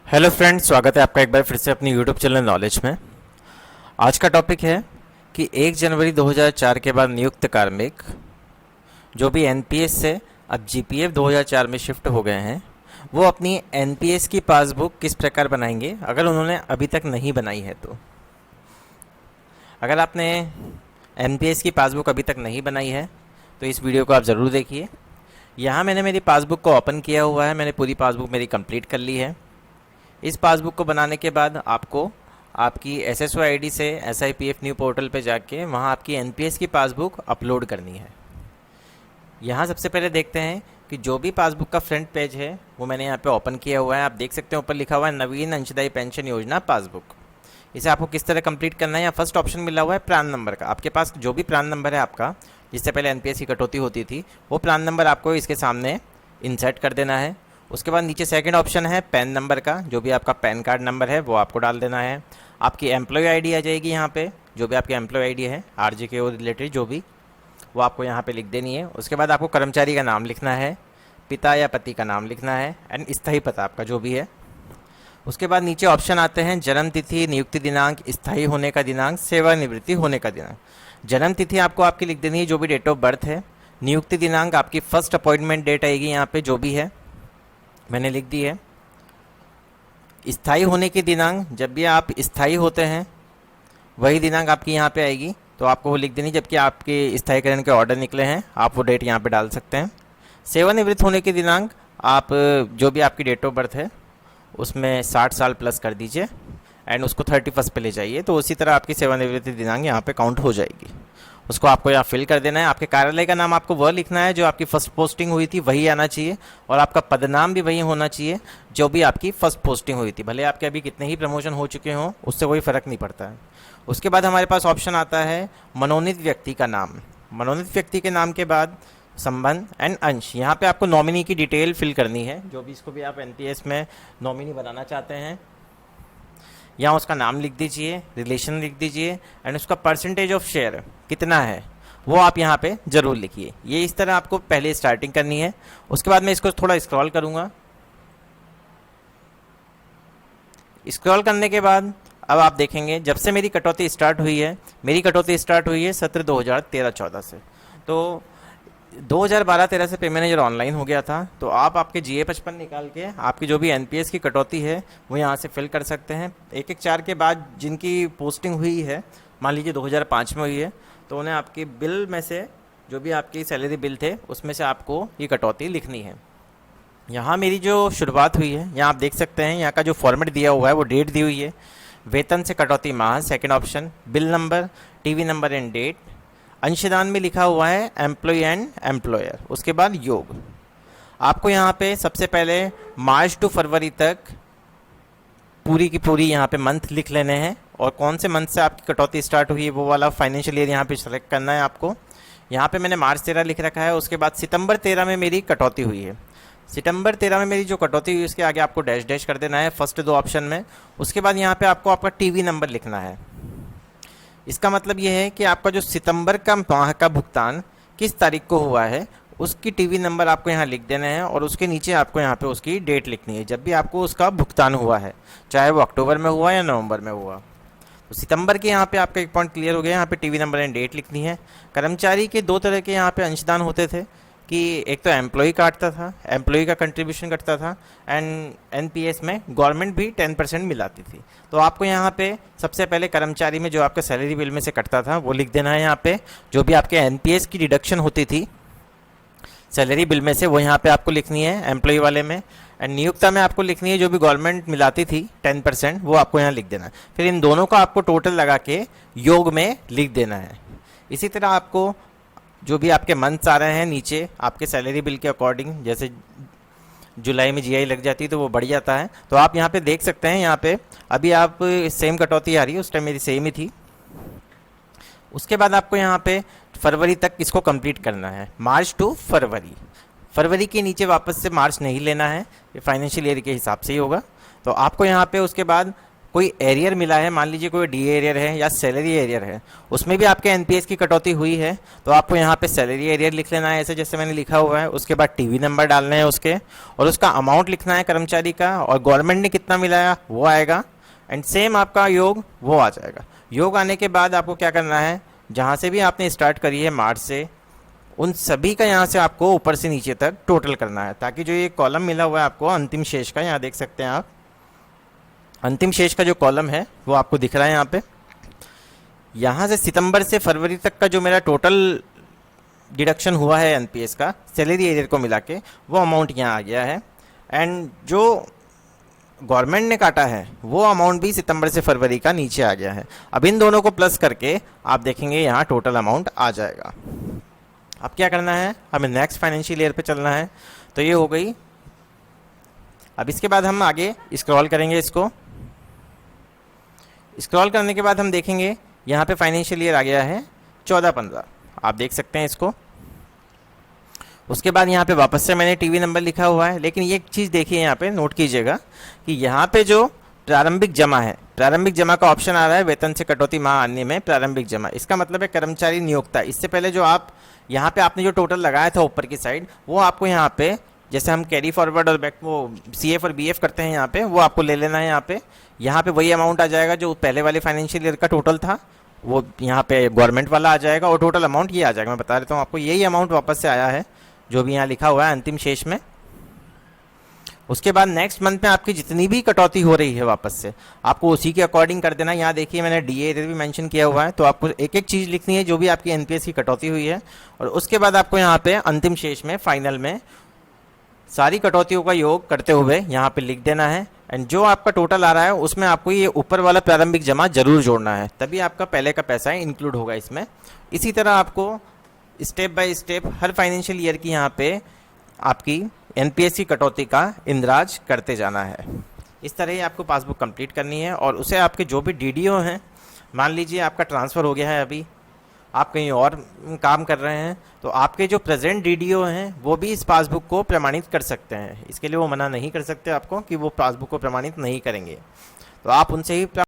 Hello friends, स्वागत है आपका एक बार फिर से अपनी यूट्यूब चैनल नॉलेज में। आज का टॉपिक है कि 1 जनवरी 2004 के बाद नियुक्त कार्मिक जो भी एनपीएस से अब जीपीएफ 2004 में शिफ्ट हो गए हैं, वो अपनी एनपीएस की पासबुक किस प्रकार बनाएंगे अगर उन्होंने अभी तक नहीं बनाई है। तो अगर आपने एनपीएस की पासबुक अभी तक नहीं बनाई है तो इस वीडियो को आप ज़रूर देखिए। यहाँ मैंने मेरी पासबुक को ओपन किया हुआ है, मैंने पूरी पासबुक मेरी कंप्लीट कर ली है। इस पासबुक को बनाने के बाद आपको आपकी एसएसओ आईडी से एसआईपीएफ न्यू पोर्टल पे जाके वहाँ आपकी एनपीएस की पासबुक अपलोड करनी है। यहाँ सबसे पहले देखते हैं कि जो भी पासबुक का फ्रंट पेज है वो मैंने यहाँ पे ओपन किया हुआ है। आप देख सकते हैं ऊपर लिखा हुआ है नवीन अंशदायी पेंशन योजना पासबुक। इसे आपको किस तरह कंप्लीट करना है, या फर्स्ट ऑप्शन मिला हुआ है प्रान नंबर का। आपके पास जो भी प्रान नंबर है आपका, जिससे पहले एनपीएस की कटौती होती थी, वो प्रान नंबर आपको इसके सामने इंसर्ट कर देना है। उसके बाद नीचे सेकंड ऑप्शन है पैन नंबर का, जो भी आपका पैन कार्ड नंबर है वो आपको डाल देना है। आपकी एम्प्लॉय आईडी आ जाएगी यहाँ पे, जो भी आपकी एम्प्लॉय आईडी है आरजे के रिलेटेड जो भी, वो आपको यहाँ पे लिख देनी है। उसके बाद आपको कर्मचारी का नाम लिखना है, पिता या पति का नाम लिखना है, एंड स्थायी पता आपका जो भी है। उसके बाद नीचे ऑप्शन आते हैं जन्म तिथि, नियुक्ति दिनांक, स्थायी होने का दिनांक, सेवानिवृत्ति होने का दिनांक। जन्म तिथि आपको आपकी लिख देनी है जो भी डेट ऑफ बर्थ है। नियुक्ति दिनांक आपकी फर्स्ट अपॉइंटमेंट डेट आएगी यहाँ पे जो भी है, मैंने लिख दी है। स्थायी होने की दिनांक, जब भी आप स्थायी होते हैं वही दिनांक आपकी यहाँ पे आएगी, तो आपको वो लिख देनी। जबकि आपके स्थायीकरण के ऑर्डर निकले हैं आप वो डेट यहाँ पे डाल सकते हैं। सेवानिवृत्त होने की दिनांक आप जो भी आपकी डेट ऑफ बर्थ है उसमें 60 साल प्लस कर दीजिए एंड उसको 31 पे ले जाइए, तो उसी तरह आपकी सेवानिवृत्ति दिनांक यहाँ पे काउंट हो जाएगी। उसको आपको यहाँ फिल कर देना है। आपके कार्यालय का नाम आपको वह लिखना है जो आपकी फर्स्ट पोस्टिंग हुई थी वही आना चाहिए, और आपका पदनाम भी वही होना चाहिए जो भी आपकी फर्स्ट पोस्टिंग हुई थी। भले आपके अभी कितने ही प्रमोशन हो चुके हों, उससे कोई फ़र्क नहीं पड़ता है। उसके बाद हमारे पास ऑप्शन आता है मनोनीत व्यक्ति का नाम। मनोनीत व्यक्ति के नाम के बाद संबंध एंड अंश। यहाँ पे आपको नॉमिनी की डिटेल फिल करनी है, जो भी इसको भी आप एनपीएस में नॉमिनी बनाना चाहते हैं। यहाँ उसका नाम लिख दीजिए, रिलेशन लिख दीजिए, एंड उसका परसेंटेज ऑफ शेयर कितना है वो आप यहाँ पे ज़रूर लिखिए। ये इस तरह आपको पहले स्टार्टिंग करनी है। उसके बाद मैं इसको थोड़ा स्क्रॉल करूँगा। स्क्रॉल करने के बाद अब आप देखेंगे जब से मेरी कटौती स्टार्ट हुई है, मेरी कटौती स्टार्ट हुई है सत्र 2013-14 से। तो 2012-13 से पे मैनेजर ऑनलाइन हो गया था, तो आप आपके GA55 निकाल के आपकी जो भी एनपीएस की कटौती है वो यहाँ से फिल कर सकते हैं। 1-1-4 के बाद जिनकी पोस्टिंग हुई है, मान लीजिए 2005 में हुई है, तो उन्हें आपके बिल में से जो भी आपकी सैलरी बिल थे उसमें से आपको ये कटौती लिखनी है। यहाँ मेरी जो शुरुआत हुई है, यहाँ आप देख सकते हैं यहाँ का जो फॉर्मेट दिया हुआ है वो डेट दी हुई है। वेतन से कटौती माह, second option, bill number, TV number and date. अंशदान में लिखा हुआ है एम्प्लॉय एंड एम्प्लॉयर। उसके बाद योग। आपको यहाँ पे सबसे पहले मार्च टू फरवरी तक पूरी की पूरी यहाँ पे मंथ लिख लेने हैं, और कौन से मंथ से आपकी कटौती स्टार्ट हुई है वो वाला फाइनेंशियल ईयर यहाँ पे सेलेक्ट करना है आपको। यहाँ पे मैंने मार्च 13 लिख रखा है। उसके बाद सितंबर 13 में मेरी कटौती हुई है। सितंबर 13 में मेरी जो कटौती हुई उसके आगे आपको डैश डैश कर देना है फर्स्ट 2 ऑप्शन में। उसके बाद यहाँ पे आपको आपका टीवी नंबर लिखना है। इसका मतलब ये है कि आपका जो सितंबर का माह का भुगतान किस तारीख को हुआ है उसकी टीवी नंबर आपको यहाँ लिख देना है, और उसके नीचे आपको यहाँ पे उसकी डेट लिखनी है जब भी आपको उसका भुगतान हुआ है, चाहे वो अक्टूबर में हुआ या नवंबर में हुआ। तो सितंबर के यहाँ पे आपका एक पॉइंट क्लियर हो गया। यहाँ पे टीवी नंबर एंड डेट लिखनी है। कर्मचारी के 2 तरह के यहाँ पे अंशदान होते थे कि एक तो एम्प्लॉय काटता था, एम्प्लॉय का कंट्रीब्यूशन कटता था, एंड एनपीएस में गवर्नमेंट भी 10% मिलाती थी। तो आपको यहाँ पे सबसे पहले कर्मचारी में जो आपका सैलरी बिल में से कटता था वो लिख देना है। यहाँ पे जो भी आपके एनपीएस की डिडक्शन होती थी सैलरी बिल में से वो यहाँ पे आपको लिखनी है एम्प्लॉय वाले में, एंड नियुक्ता में आपको लिखनी है जो भी गवर्नमेंट मिलाती थी 10%, वो आपको यहाँ लिख देना है। फिर इन दोनों का आपको टोटल लगा के योग में लिख देना है। इसी तरह आपको जो भी आपके मंथ्स आ रहे हैं नीचे आपके सैलरी बिल के अकॉर्डिंग, जैसे जुलाई में जीआई लग जाती है तो वो बढ़ जाता है, तो आप यहाँ पे देख सकते हैं। यहाँ पे अभी आप सेम कटौती आ रही है, उस टाइम मेरी सेम ही थी। उसके बाद आपको यहाँ पे फरवरी तक इसको कंप्लीट करना है, मार्च टू फरवरी। फरवरी के नीचे वापस से मार्च नहीं लेना है, ये फाइनेंशियल ईयर के हिसाब से ही होगा। तो आपको यहाँ पे उसके बाद कोई एरियर मिला है, मान लीजिए कोई डी एरियर है या सैलरी एरियर है, उसमें भी आपके एनपीएस की कटौती हुई है, तो आपको यहाँ पे सैलरी एरियर लिख लेना है ऐसे जैसे मैंने लिखा हुआ है। उसके बाद टीवी नंबर डालने हैं उसके, और उसका अमाउंट लिखना है कर्मचारी का, और गवर्नमेंट ने कितना मिलाया वो आएगा, एंड सेम आपका योग वो आ जाएगा। योग आने के बाद आपको क्या करना है, जहाँ से भी आपने स्टार्ट करी है मार्च से, उन सभी का यहाँ से आपको ऊपर से नीचे तक टोटल करना है, ताकि जो ये कॉलम मिला हुआ है आपको अंतिम शेष का, यहाँ देख सकते हैं आप, अंतिम शेष का जो कॉलम है वो आपको दिख रहा है यहाँ पे। यहाँ से सितंबर से फरवरी तक का जो मेरा टोटल डिडक्शन हुआ है एनपीएस का सैलरी एरियर को मिला के, वो अमाउंट यहाँ आ गया है। एंड जो गवर्नमेंट ने काटा है वो अमाउंट भी सितंबर से फरवरी का नीचे आ गया है। अब इन दोनों को प्लस करके आप देखेंगे यहाँ टोटल अमाउंट आ जाएगा। अब क्या करना है, हमें नेक्स्ट फाइनेंशियल ईयर पे चलना है। तो ये हो गई। अब इसके बाद हम आगे स्क्रॉल करेंगे, इसको स्क्रॉल करने के बाद हम देखेंगे यहाँ पे फाइनेंशियल ईयर आ गया है 14-15, आप देख सकते हैं इसको। उसके बाद यहाँ पे वापस से मैंने टीवी नंबर लिखा हुआ है, लेकिन ये चीज़ देखिए यहाँ पे नोट कीजिएगा कि यहाँ पे जो प्रारंभिक जमा है, प्रारंभिक जमा का ऑप्शन आ रहा है, वेतन से कटौती माह आने में प्रारंभिक जमा, इसका मतलब है कर्मचारी नियोक्ता। इससे पहले जो आप यहाँ पे आपने जो टोटल लगाया था ऊपर की साइड, वो आपको यहाँ पे जैसे हम कैरी फॉरवर्ड और बैक वो सीएफ और बीएफ करते हैं यहाँ पे, वो आपको ले लेना है यहाँ पे। यहाँ पे वही अमाउंट आ जाएगा जो पहले वाले फाइनेंशियल ईयर का टोटल था, वो यहाँ पे गवर्नमेंट वाला आ जाएगा, और टोटल अमाउंट ये आ जाएगा। मैं बता देता हूँ आपको, यही अमाउंट वापस से आया है जो भी यहाँ लिखा हुआ है अंतिम शेष में। उसके बाद नेक्स्ट मंथ में आपकी जितनी भी कटौती हो रही है वापस से आपको उसी के अकॉर्डिंग कर देना। यहाँ देखिए मैंने डीए भी मेंशन किया हुआ है, तो आपको एक एक चीज़ लिखनी है जो भी आपकी एनपीएस की कटौती हुई है, और उसके बाद आपको यहाँ पे अंतिम शेष में फाइनल में सारी कटौतियों का योग करते हुए यहाँ पे लिख देना है। एंड जो आपका टोटल आ रहा है उसमें आपको ये ऊपर वाला प्रारंभिक जमा जरूर जोड़ना है, तभी आपका पहले का पैसा इंक्लूड होगा इसमें। इसी तरह आपको step by step her financial year की यहाँ पे आपकी एनपीएस की कटौती का इंदराज करते जाना है। इस तरह ही आपको पासबुक कंप्लीट करनी है, और उसे आपके जो भी डीडीओ हैं, मान लीजिए आपका ट्रांसफ़र हो गया है, अभी आप कहीं और काम कर रहे हैं, तो आपके जो प्रेजेंट डीडीओ हैं वो भी इस पासबुक को प्रमाणित कर सकते हैं। इसके लिए वो मना नहीं कर सकते आपको कि वो पासबुक को प्रमाणित नहीं करेंगे, तो आप उनसे ही